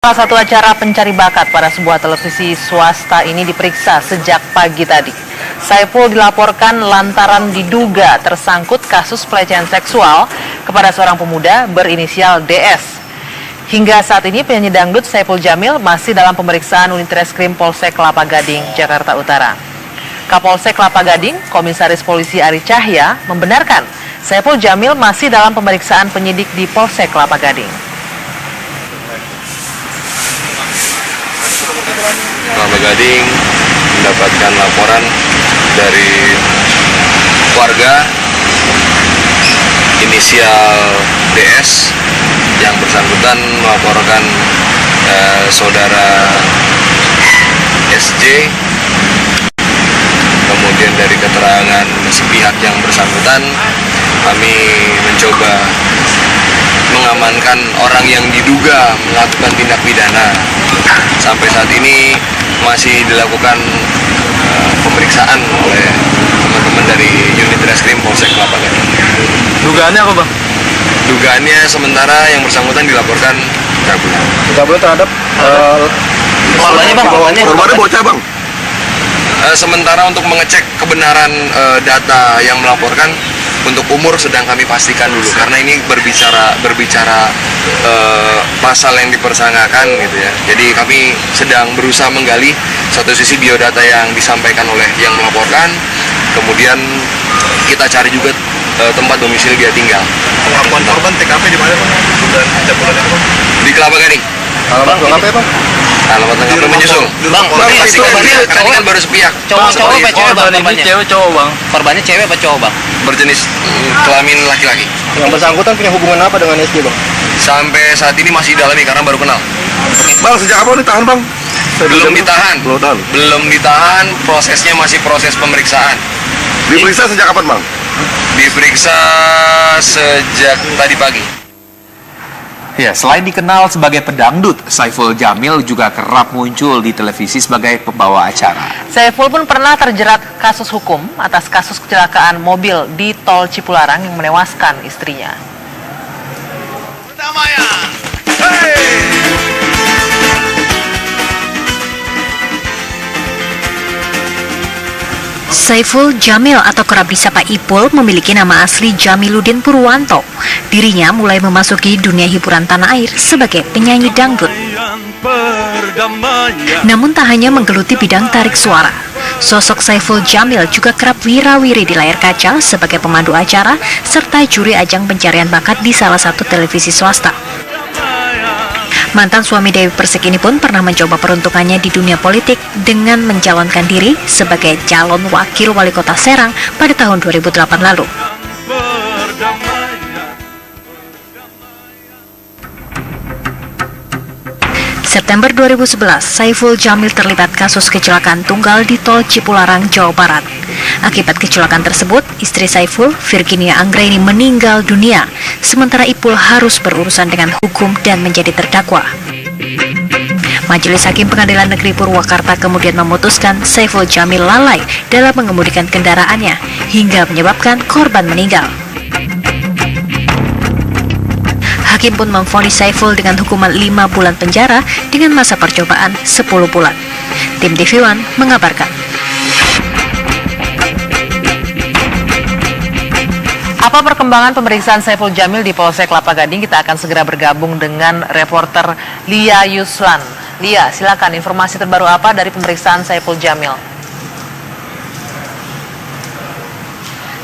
Salah satu acara pencari bakat pada sebuah televisi swasta ini diperiksa sejak pagi tadi. Saiful dilaporkan lantaran diduga tersangkut kasus pelecehan seksual kepada seorang pemuda berinisial DS. Hingga saat ini penyanyi dangdut Saiful Jamil masih dalam pemeriksaan unit reskrim Polsek Kelapa Gading, Jakarta Utara. Kapolsek Kelapa Gading, Komisaris Polisi Ari Cahya, membenarkan Saiful Jamil masih dalam pemeriksaan penyidik di Polsek Kelapa Gading. Kelapa Gading mendapatkan laporan dari warga inisial DS yang bersangkutan melaporkan saudara SJ. Kemudian dari keterangan si pihak yang bersangkutan, kami mencoba mengamankan orang yang diduga melakukan tindak pidana. Sampai saat ini masih dilakukan pemeriksaan oleh teman-teman dari unit reskrim Polsek Kelapa Gading. Dugaannya apa, Bang? Dugaannya sementara yang bersangkutan dilaporkan kabur. Kabur terhadap Korbannya, Bang? korbannya bocah, Bang. Sementara untuk mengecek kebenaran data yang melaporkan, untuk umur sedang kami pastikan dulu karena ini berbicara pasal yang dipersangkakan gitu ya. Jadi kami sedang berusaha menggali satu sisi biodata yang disampaikan oleh yang melaporkan, kemudian kita cari juga tempat domisili dia tinggal. Pengakuan korban TKP di mana, Bang? Dan jam-jam apa, Bang? Di Kelapa Gading. Alamat TKP, Bang? Alamat TKP menyusul. Bang, Pasti korbannya kan baru sepihak. Cowok apa cewek, Bang? Korbannya cewek cowok, Bang. Korbannya cewek apa cowok, Bang? Berjenis kelamin laki-laki. Yang bersangkutan punya hubungan apa dengan SJ, Bang? Sampai saat ini masih dalami karena baru kenal. Bang, sejak apa ditahan, Bang? Belum ditahan. Belum tahan. Belum ditahan, prosesnya masih proses pemeriksaan. Diperiksa sejak kapan, Bang? Diperiksa sejak tadi pagi. Ya, selain dikenal sebagai pedangdut, Saiful Jamil juga kerap muncul di televisi sebagai pembawa acara. Saiful pun pernah terjerat kasus hukum atas kasus kecelakaan mobil di Tol Cipularang yang menewaskan istrinya. Saiful Jamil atau kerap disapa Ipul memiliki nama asli Jamiluddin Purwanto. Dirinya mulai memasuki dunia hiburan tanah air sebagai penyanyi dangdut. Namun tak hanya menggeluti bidang tarik suara, sosok Saiful Jamil juga kerap wira-wiri di layar kaca sebagai pemandu acara serta juri ajang pencarian bakat di salah satu televisi swasta. Mantan suami Dewi Persik ini pun pernah mencoba peruntungannya di dunia politik dengan mencalonkan diri sebagai calon wakil wali kota Serang pada tahun 2008 lalu. September 2011, Saiful Jamil terlibat kasus kecelakaan tunggal di Tol Cipularang, Jawa Barat. Akibat kecelakaan tersebut, istri Saiful, Virginia Anggraini, meninggal dunia, sementara Ipul harus berurusan dengan hukum dan menjadi terdakwa. Majelis Hakim Pengadilan Negeri Purwakarta kemudian memutuskan Saiful Jamil lalai dalam mengemudikan kendaraannya hingga menyebabkan korban meninggal. Hakim pun memvonis Saiful dengan hukuman 5 bulan penjara dengan masa percobaan 10 bulan. Tim TV One mengabarkan. Apa perkembangan pemeriksaan Saiful Jamil di Polsek Kelapa Gading? Kita akan segera bergabung dengan reporter Lia Yuslan. Lia, silakan informasi terbaru apa dari pemeriksaan Saiful Jamil?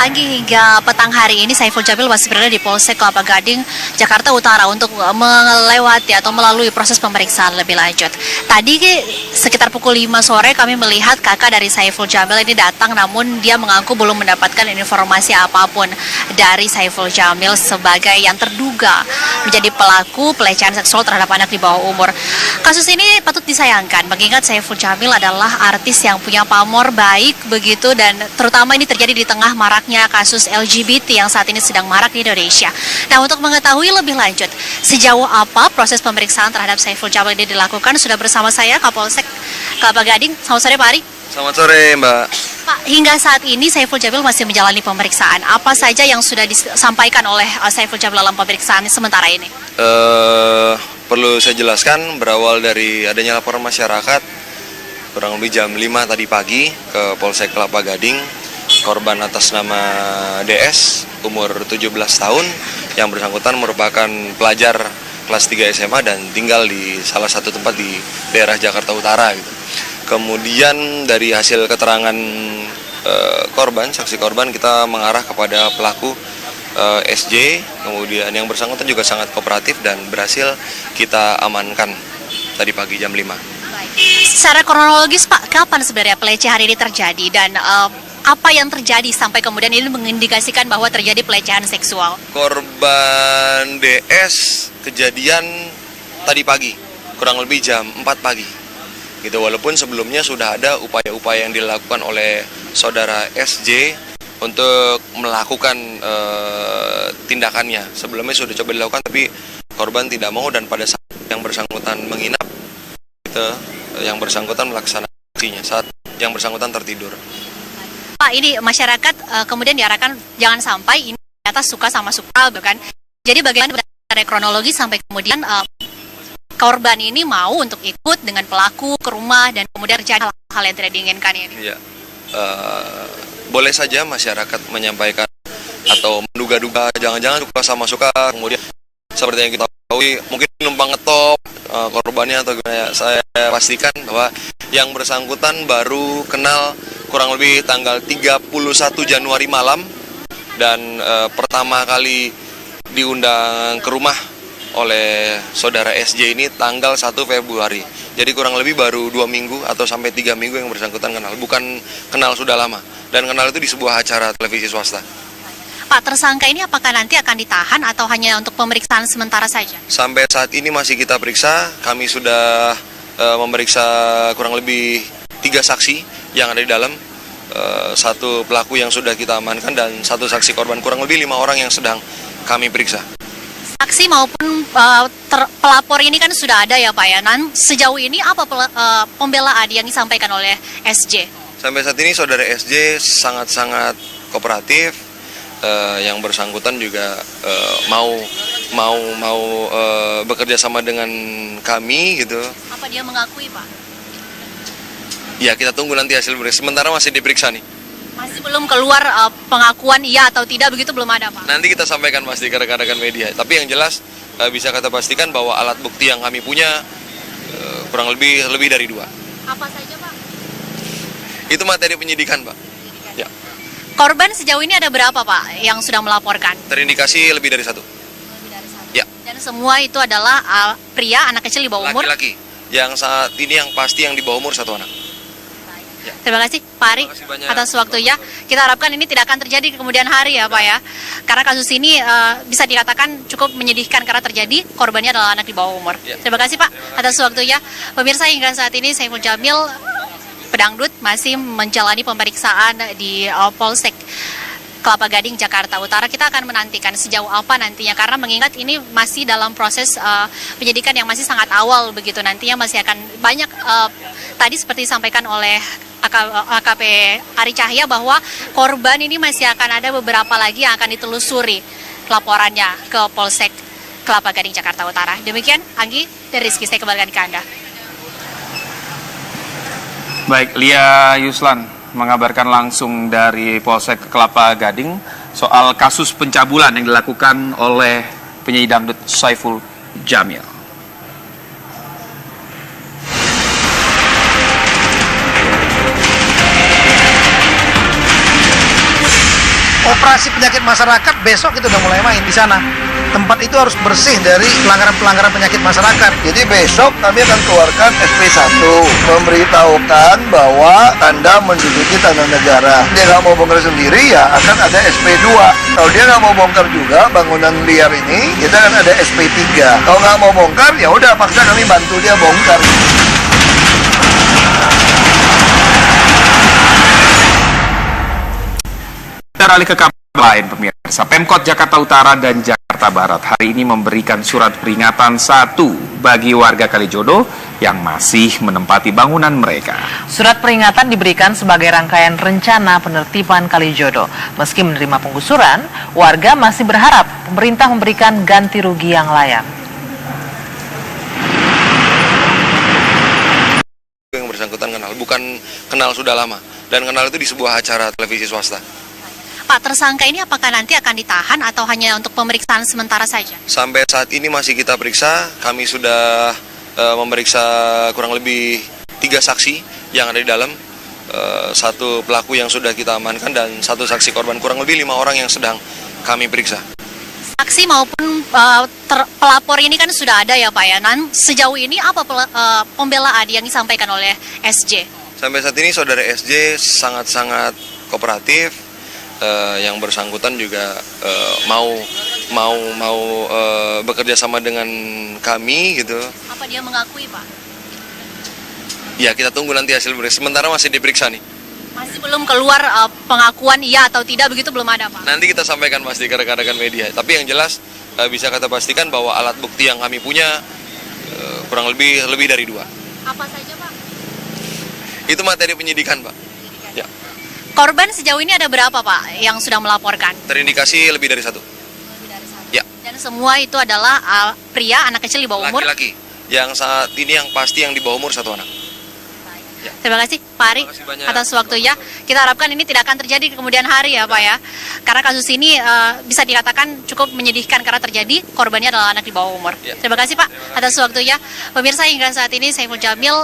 Anggi, hingga petang hari ini Saiful Jamil masih berada di Polsek Kelapa Gading, Jakarta Utara untuk melewati atau melalui proses pemeriksaan lebih lanjut. Tadi sekitar pukul 5 sore kami melihat kakak dari Saiful Jamil ini datang, namun dia mengaku belum mendapatkan informasi apapun dari Saiful Jamil sebagai yang terduga menjadi pelaku pelecehan seksual terhadap anak di bawah umur. Kasus ini patut disayangkan mengingat Saiful Jamil adalah artis yang punya pamor baik begitu, dan terutama ini terjadi di tengah maraknya kasus LGBT yang saat ini sedang marak di Indonesia. Nah, untuk mengetahui lebih lanjut sejauh apa proses pemeriksaan terhadap Saiful Jamil ini dilakukan, sudah bersama saya Kapolsek Kelapa Gading. Selamat sore, Pak Ari. Selamat sore, Mbak. Pak, hingga saat ini Saiful Jamil masih menjalani pemeriksaan. Apa saja yang sudah disampaikan oleh Saiful Jamil dalam pemeriksaan sementara ini? Perlu saya jelaskan, berawal dari adanya laporan masyarakat kurang lebih jam 5 tadi pagi ke Polsek Kelapa Gading, korban atas nama DS umur 17 tahun yang bersangkutan merupakan pelajar kelas 3 SMA dan tinggal di salah satu tempat di daerah Jakarta Utara gitu. Kemudian dari hasil keterangan saksi korban, kita mengarah kepada pelaku SJ, kemudian yang bersangkutan juga sangat kooperatif dan berhasil kita amankan tadi pagi jam 5. Secara kronologis Pak, kapan sebenarnya pelecehan ini terjadi dan apa yang terjadi sampai kemudian ini mengindikasikan bahwa terjadi pelecehan seksual? Korban DS kejadian tadi pagi, kurang lebih jam 4 pagi. Gitu, walaupun sebelumnya sudah ada upaya-upaya yang dilakukan oleh saudara SJ untuk melakukan tindakannya. Sebelumnya sudah coba dilakukan tapi korban tidak mau, dan pada saat yang bersangkutan menginap, gitu, yang bersangkutan melaksanakan aksinya saat yang bersangkutan tertidur. Pak, ini masyarakat kemudian diarahkan jangan sampai ini ternyata suka sama suka, bukan? Jadi bagaimana dari kronologi sampai kemudian korban ini mau untuk ikut dengan pelaku ke rumah dan kemudian terjadi hal-hal yang tidak diinginkan ini? Iya, boleh saja masyarakat menyampaikan atau menduga-duga jangan-jangan suka sama suka, kemudian seperti yang kita tahu mungkin numpang ngetop korbannya atau gimana. Saya pastikan bahwa yang bersangkutan baru kenal kurang lebih tanggal 31 Januari malam dan pertama kali diundang ke rumah oleh saudara SJ ini tanggal 1 Februari. Jadi kurang lebih baru 2 minggu atau sampai 3 minggu yang bersangkutan kenal. Bukan kenal sudah lama. Dan kenal itu di sebuah acara televisi swasta. Pak, tersangka ini apakah nanti akan ditahan atau hanya untuk pemeriksaan sementara saja? Sampai saat ini masih kita periksa. Kami sudah memeriksa kurang lebih 3 saksi yang ada di dalam. 1 pelaku yang sudah kita amankan dan 1 saksi korban. Kurang lebih 5 orang yang sedang kami periksa. Saksi maupun pelapor ini kan sudah ada ya Pak ya. Sejauh ini apa pembelaan yang disampaikan oleh SJ? Sampai saat ini saudara SJ sangat-sangat kooperatif. Yang bersangkutan juga mau bekerja sama dengan kami gitu. Apa dia mengakui Pak? Ya, kita tunggu nanti hasil periksa. Sementara masih diperiksa nih. Masih belum keluar pengakuan iya atau tidak, begitu belum ada Pak? Nanti kita sampaikan pasti ke rekan-rekan media. Tapi yang jelas bisa kita pastikan bahwa alat bukti yang kami punya kurang lebih dari 2. Apa saja Pak? Itu materi penyidikan Pak. Ya. Korban sejauh ini ada berapa Pak yang sudah melaporkan? Terindikasi lebih dari 1. Ya. Dan semua itu adalah pria, anak kecil di bawah umur? Laki-laki. Yang saat ini yang pasti yang di bawah umur 1 anak. Terima kasih Pak Ari atas waktunya. Kita harapkan ini tidak akan terjadi di kemudian hari ya Pak ya. Karena kasus ini bisa dikatakan cukup menyedihkan karena terjadi korbannya adalah anak di bawah umur. Terima kasih Pak atas waktunya. Pemirsa, hingga saat ini Saiful Jamil pedangdut masih menjalani pemeriksaan di Polsek Kelapa Gading, Jakarta Utara. Kita akan menantikan sejauh apa nantinya, karena mengingat ini masih dalam proses penyidikan yang masih sangat awal begitu. Nantinya masih akan banyak tadi seperti disampaikan oleh AKP Ari Cahya bahwa korban ini masih akan ada beberapa lagi yang akan ditelusuri laporannya ke Polsek Kelapa Gading, Jakarta Utara. Demikian, Anggi dan Rizky, saya kembalikan ke Anda. Baik, Lia Yuslan mengabarkan langsung dari Polsek Kelapa Gading soal kasus pencabulan yang dilakukan oleh penyanyi dangdut Saiful Jamil. Operasi penyakit masyarakat besok itu udah mulai main di sana. Tempat itu harus bersih dari pelanggaran-pelanggaran penyakit masyarakat. Jadi besok kami akan keluarkan SP1, memberitahukan bahwa Anda menduduki tanah negara. Dia nggak mau bongkar sendiri, ya akan ada SP2. Kalau dia nggak mau bongkar juga bangunan liar ini, kita akan ada SP3. Kalau nggak mau bongkar, ya udah paksa kami bantu dia bongkar. Beralih ke kabar lain, pemirsa. Pemkot Jakarta Utara dan Jakarta Barat hari ini memberikan surat peringatan 1 bagi warga Kalijodo yang masih menempati bangunan mereka. Surat peringatan diberikan sebagai rangkaian rencana penertiban Kalijodo. Meski menerima penggusuran, warga masih berharap pemerintah memberikan ganti rugi yang layak. bukan kenal sudah lama. Dan kenal itu di sebuah acara televisi swasta. Pak, tersangka ini apakah nanti akan ditahan atau hanya untuk pemeriksaan sementara saja? Sampai saat ini masih kita periksa, kami sudah memeriksa kurang lebih 3 saksi yang ada di dalam, 1 pelaku yang sudah kita amankan dan 1 saksi korban, kurang lebih 5 orang yang sedang kami periksa. Saksi maupun pelapor ini kan sudah ada ya Pak ya. Sejauh ini apa pembelaan yang disampaikan oleh SJ? Sampai saat ini saudara SJ sangat-sangat kooperatif, yang bersangkutan juga mau bekerja sama dengan kami gitu. Apa dia mengakui Pak? Ya kita tunggu nanti hasil periksa. Sementara masih diperiksa nih. Masih belum keluar pengakuan iya atau tidak, begitu belum ada Pak? Nanti kita sampaikan pasti ke rekan-rekan media. Tapi yang jelas bisa kita pastikan bahwa alat bukti yang kami punya kurang lebih dari 2. Apa saja Pak? Itu materi penyidikan Pak. Ya. Korban sejauh ini ada berapa Pak yang sudah melaporkan? Terindikasi lebih dari 1. Ya. Dan semua itu adalah pria, anak kecil di bawah umur? Laki-laki. Yang saat ini yang pasti yang di bawah umur 1 anak. Terima kasih Pak Ari atas waktunya. Kita harapkan ini tidak akan terjadi di kemudian hari ya Pak ya. Karena kasus ini bisa dikatakan cukup menyedihkan karena terjadi korbannya adalah anak di bawah umur. Terima kasih Pak atas waktunya. Pemirsa, hingga saat ini Saiful Jamil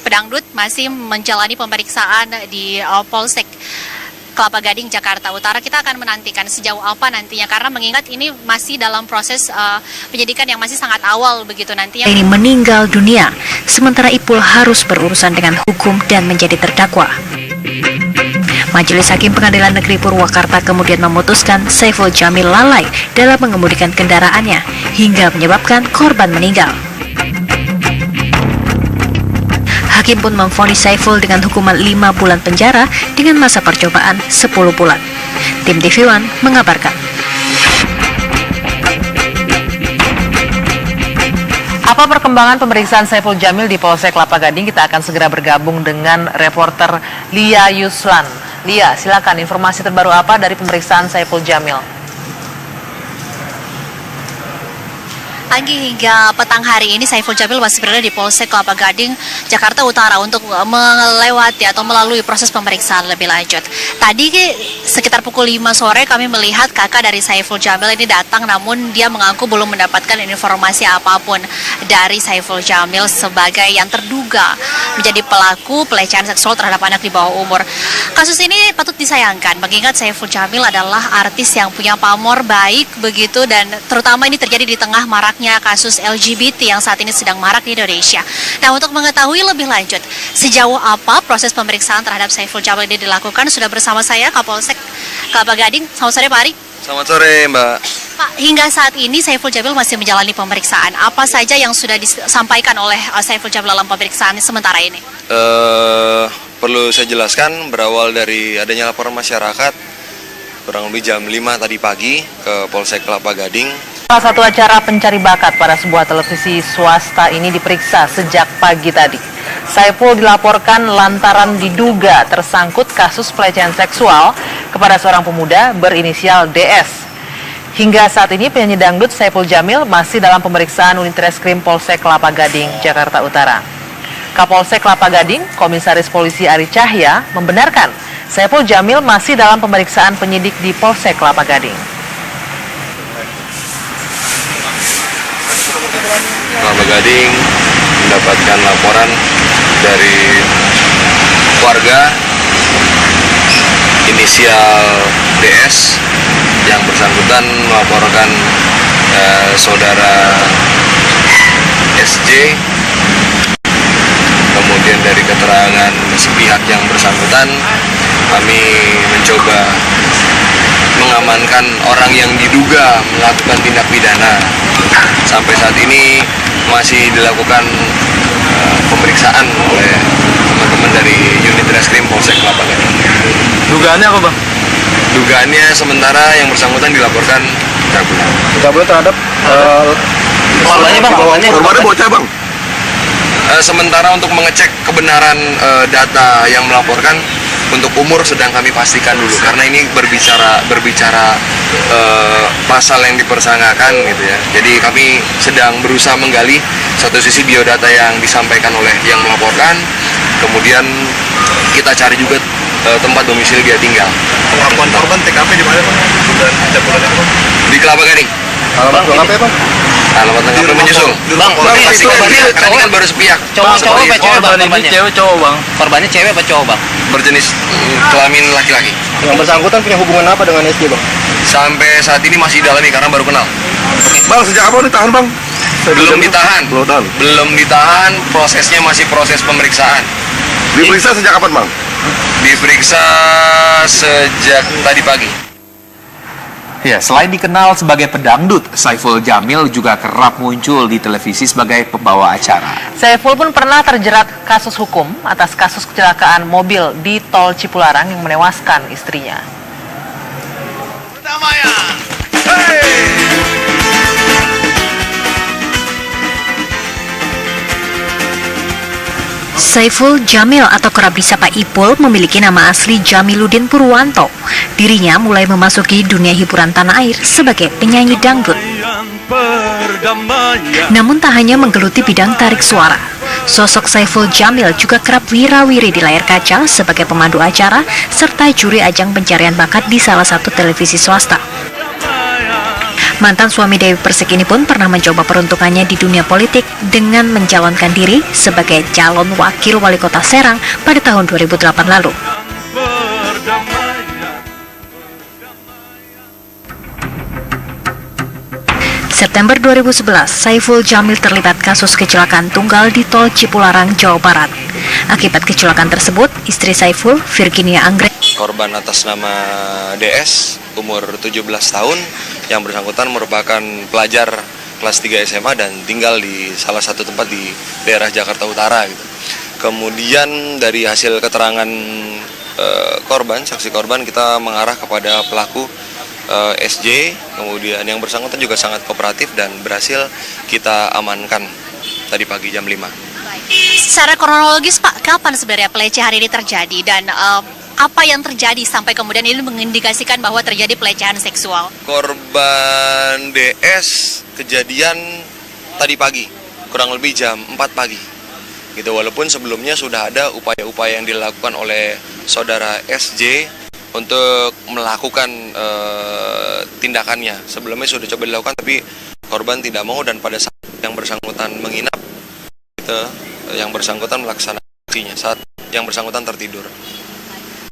Pedangdut masih menjalani pemeriksaan di Polsek Kelapa Gading, Jakarta Utara. Kita akan menantikan sejauh apa nantinya, karena mengingat ini masih dalam proses penyidikan yang masih sangat awal begitu nantinya. Ini meninggal dunia, sementara Ipul harus berurusan dengan hukum dan menjadi terdakwa. Majelis Hakim Pengadilan Negeri Purwakarta kemudian memutuskan Saiful Jamil lalai dalam mengemudikan kendaraannya hingga menyebabkan korban meninggal. Hakim pun memvonis Saiful dengan hukuman 5 bulan penjara dengan masa percobaan 10 bulan. Tim TV One mengabarkan. Apa perkembangan pemeriksaan Saiful Jamil di Polsek Kelapa Gading? Kita akan segera bergabung dengan reporter Lia Yuslan. Lia, silakan informasi terbaru apa dari pemeriksaan Saiful Jamil? Anggi, hingga petang hari ini Saiful Jamil masih berada di Polsek Kelapa Gading, Jakarta Utara untuk melewati atau melalui proses pemeriksaan lebih lanjut. Tadi sekitar pukul 5 sore kami melihat kakak dari Saiful Jamil ini datang, namun dia mengaku belum mendapatkan informasi apapun dari Saiful Jamil sebagai yang terduga menjadi pelaku pelecehan seksual terhadap anak di bawah umur. Kasus ini patut disayangkan mengingat Saiful Jamil adalah artis yang punya pamor baik begitu, dan terutama ini terjadi di tengah maraknya kasus LGBT yang saat ini sedang marak di Indonesia. Nah, untuk mengetahui lebih lanjut sejauh apa proses pemeriksaan terhadap Saiful Jamil ini dilakukan, sudah bersama saya Kapolsek Kelapa Gading. Selamat sore Pak Ari. Selamat sore Mbak. Pak, hingga saat ini Saiful Jamil masih menjalani pemeriksaan. Apa saja yang sudah disampaikan oleh Saiful Jamil dalam pemeriksaan sementara ini? Perlu saya jelaskan, berawal dari adanya laporan masyarakat kurang lebih jam 5 tadi pagi ke Polsek Kelapa Gading. Salah satu acara pencari bakat pada sebuah televisi swasta ini diperiksa sejak pagi tadi. Saiful dilaporkan lantaran diduga tersangkut kasus pelecehan seksual kepada seorang pemuda berinisial DS. Hingga saat ini penyanyi dangdut Saiful Jamil masih dalam pemeriksaan unit reskrim Polsek Kelapa Gading, Jakarta Utara. Kapolsek Kelapa Gading, Komisaris Polisi Ari Cahya, membenarkan Saiful Jamil masih dalam pemeriksaan penyidik di Polsek Kelapa Gading. Kelapa Gading mendapatkan laporan dari warga inisial DS yang bersangkutan melaporkan saudara SJ. Kemudian dari keterangan sepihak yang bersangkutan, kami mencoba mengamankan orang yang diduga melakukan tindak pidana. Sampai saat ini masih dilakukan pemeriksaan oleh teman-teman dari unit reskrim Polsek Kelapa Gading. Dugaannya apa Bang? Dugaannya sementara yang bersangkutan dilaporkan terbunuh. Terhadap Korbannya Bang, korbannya bocah Bang. Sementara untuk mengecek kebenaran data yang melaporkan, untuk umur sedang kami pastikan dulu karena ini berbicara pasal yang dipersangkakan gitu ya. Jadi kami sedang berusaha menggali satu sisi biodata yang disampaikan oleh yang melaporkan, Kemudian kita cari juga tempat domisili dia tinggal. Pengakuan korban TKP di mana Bang? Dan pencabulan itu Bang? Di Kelapa Gading. Alamat TKP Bang? Alamat lengkapnya menyusul. Bang, Bang, pastikan karena ini kan baru sepihak. Cowok Seperti apa itu. cewek bang korbannya? Cewek cowok Bang. Korbannya cewek apa cowok bang? Berjenis kelamin laki-laki. Yang bersangkutan punya hubungan apa dengan SJ Bang? Sampai saat ini masih dalami karena baru kenal. Bang, sejak kapan ditahan Bang? Belum ditahan. Belum tahan. Belum ditahan, prosesnya masih proses pemeriksaan. Diperiksa sejak kapan Bang? Diperiksa sejak tadi pagi. Ya, selain dikenal sebagai pedangdut, Saiful Jamil juga kerap muncul di televisi sebagai pembawa acara. Saiful pun pernah terjerat kasus hukum atas kasus kecelakaan mobil di tol Cipularang yang menewaskan istrinya. Saiful Jamil atau kerap disapa Ipul memiliki nama asli Jamiluddin Purwanto. Dirinya mulai memasuki dunia hiburan tanah air sebagai penyanyi dangdut. Namun tak hanya menggeluti bidang tarik suara, sosok Saiful Jamil juga kerap wirawiri di layar kaca sebagai pemandu acara serta juri ajang pencarian bakat di salah satu televisi swasta. Mantan suami Dewi Persik ini pun pernah mencoba peruntungannya di dunia politik dengan mencalonkan diri sebagai calon wakil wali kota Serang pada tahun 2008 lalu. September 2011, Saiful Jamil terlibat kasus kecelakaan tunggal di tol Cipularang, Jawa Barat. Akibat kecelakaan tersebut, istri Saiful, Virginia Anggreni, Korban atas nama DS, umur 17 tahun, yang bersangkutan merupakan pelajar kelas 3 SMA dan tinggal di salah satu tempat di daerah Jakarta Utara gitu. Kemudian dari hasil keterangan saksi korban, kita mengarah kepada pelaku SJ, kemudian yang bersangkutan juga sangat kooperatif dan berhasil kita amankan tadi pagi jam 5. Secara kronologis Pak, kapan sebenarnya pelecehan ini terjadi dan apa yang terjadi sampai kemudian ini mengindikasikan bahwa terjadi pelecehan seksual? Korban DS kejadian tadi pagi, kurang lebih jam 4 pagi. Gitu, walaupun sebelumnya sudah ada upaya-upaya yang dilakukan oleh saudara SJ untuk melakukan tindakannya. Sebelumnya sudah coba dilakukan tapi korban tidak mau, dan pada saat yang bersangkutan menginap, yang bersangkutan melaksanakan aksinya saat yang bersangkutan tertidur.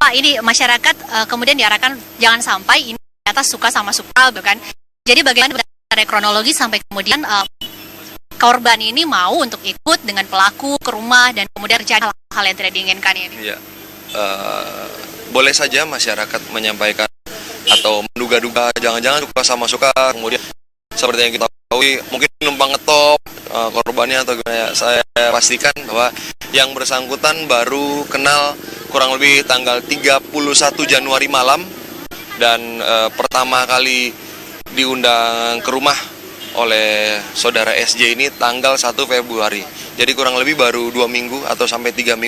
Pak, ini masyarakat kemudian diarahkan jangan sampai ini ternyata suka sama suka, bukan? Jadi bagaimana dari kronologi sampai kemudian korban ini mau untuk ikut dengan pelaku ke rumah dan kemudian terjadi hal yang tidak diinginkan ini? Ya, boleh saja masyarakat menyampaikan atau menduga-duga jangan-jangan suka sama suka, kemudian seperti yang kita ketahui mungkin numpang ngetop korbannya atau gimana ya. Saya pastikan bahwa yang bersangkutan baru kenal kurang lebih tanggal 31 Januari malam dan pertama kali diundang ke rumah oleh saudara SJ ini tanggal 1 Februari. Jadi kurang lebih baru 2 minggu atau sampai 3 minggu